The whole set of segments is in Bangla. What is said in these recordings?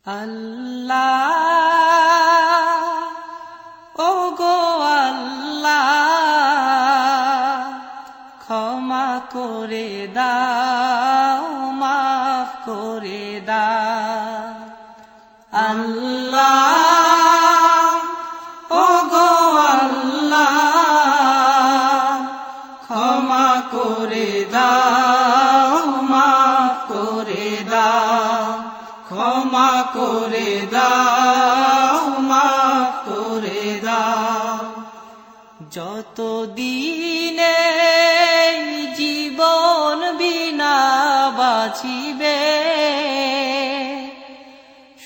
আল্লাহ ওগো আল্লাহ ক্ষমা করে দাও মাফ করে দাও আল্লাহ ওগো আল্লাহ ক্ষমা করে দাও মাফ করে দাও ক্ষমা করে দাও মাফ করে দাও যতদিনে জীবন বিনা বাঁচিবে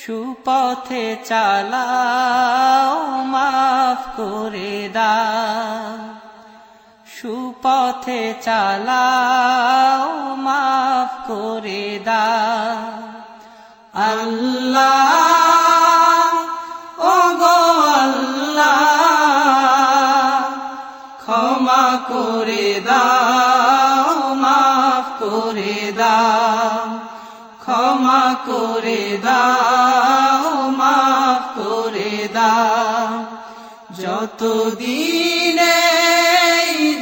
সুপথে চালাও মাফ করে দাও সুপথে চালাও মাফ করে দাও আল্লাহ ওগো আল্লাহ ক্ষমা করে দাও মাফ করে দাও ক্ষমা করে দাও মাফ করে দাও যতদিনে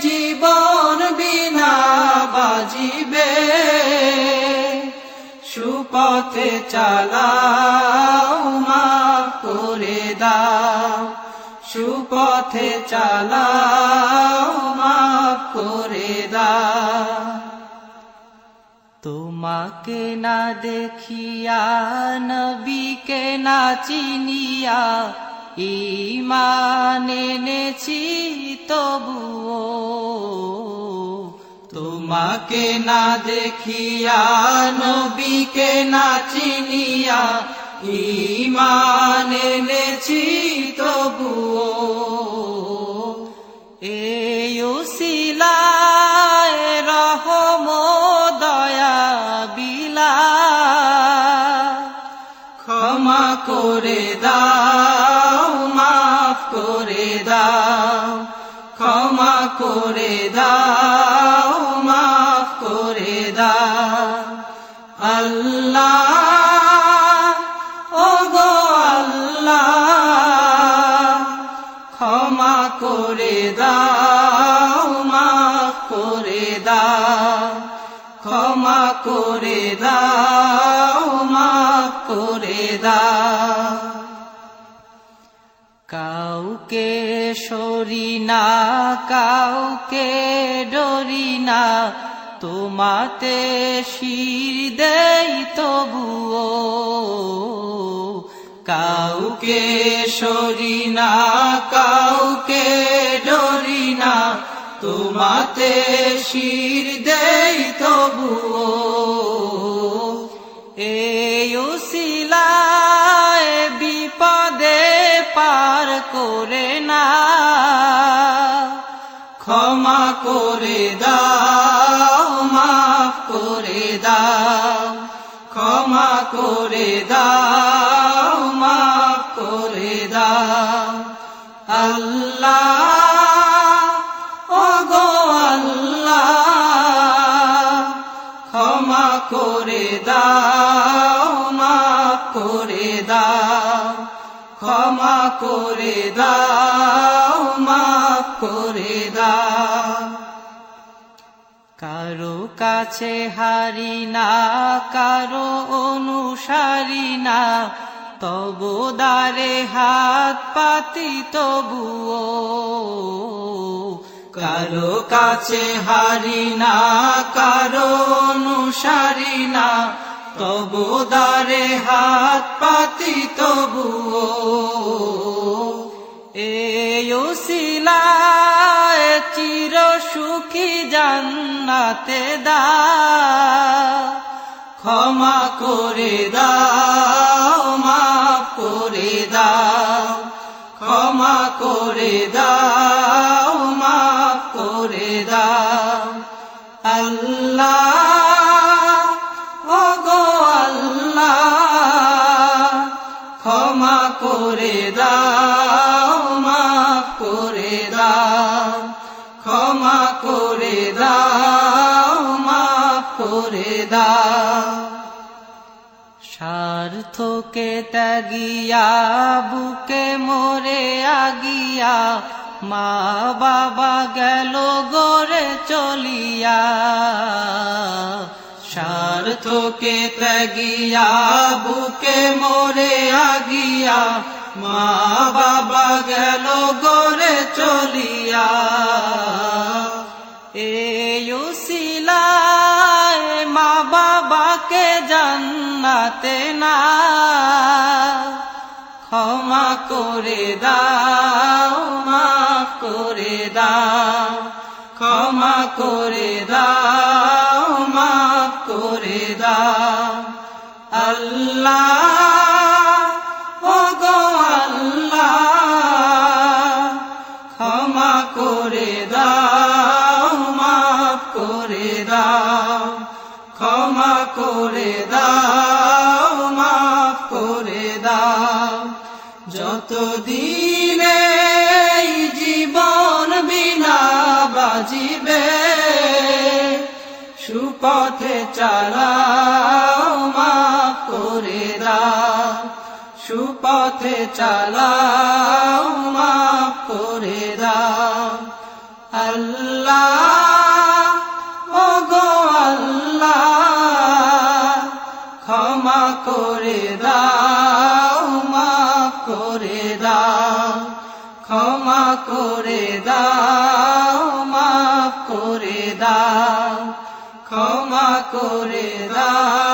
জীবন বিনা বাজিবে সুপথে চালাও মাফ করে দাও সুপথে চালাও মাফ করে দাও তোমাকে না দেখিয়া নবীকে না চিনিয়া ঈমান এনেছি তবুও তোমাকে না দেখিয়া নবীকে না চিনিয়া ঈমান এনেছি তবুও এই উসিলায় রহম দয়া বিলা ক্ষমা করে দাও মাফ করে দাও ক্ষমা করে দাও মাফ করে দাও আল্লাহ ওগো আল্লাহ ক্ষমা করে দাও মাফ করে দাও ক্ষমা করে দাও মাফ করে দাও কাউকে সরি না কাউকে ডরি না তোমাতে শির দেই তবুও কাউকে সরি না কাউকে ডরি না তোমাতে শির দেই তবুও এই উসিলায় বিপদে পার করে না ক্ষমা করে দাও মাফ করে দাও ক্ষমা করে দাও মাফ করে দাও আল্লাহ ওগো আল্লাহ ক্ষমা করে দাও মাফ করে দাও ক্ষমা করে দাও মাফ করে দাও কারো কাছে হারি না কারো অনুসারী না তবু দ্বারে হাত পাতি তবুও কারো কাছে হারি না কারো অনুসারী না তবু দ্বারে হাত পাতি তবুও এই উসিলায় চির সুখী জান্নাতে দাও ক্ষমা করে দাও মাফ করে দাও ক্ষমা করে দাও মাফ করে দাও আল্লাহ ওগো আল্লাহ ক্ষমা করে দাও মাফ করে দাও ক্ষমা করে দাও মাফ করে দাও সার স্বার্থকে ত্যাগিয়া বুকে মোরে আগিয়া মা বাবা গেল গড়ে চলিয়া স্বার্থকে ত্যাগিয়া বুকে মোরে আগিয়া মা বাবা গেল গড়ে চলিয়া এই উসিলায় মা বাবাকে জান্নাতে না ক্ষমা করে দাও মাফ করে দাও ক্ষমা করে দাও মাফ করে দাও আল্লাহ ও গো আল্লাহ ক্ষমা করে দাও মাফ করে দাও ক্ষমা করে দাও মাফ করে দাও যতদিনে জীবন বিনা বাজিবে সুপথে চালাও মাফ করে দাও সুপথে চালাও মাফ করে দাও আল্লাহ ও গো আল্লাহ ক্ষমা করে দাও মাফ করে দাও ক্ষমা করে দাও মাফ করে দাও ক্ষমা করে দাও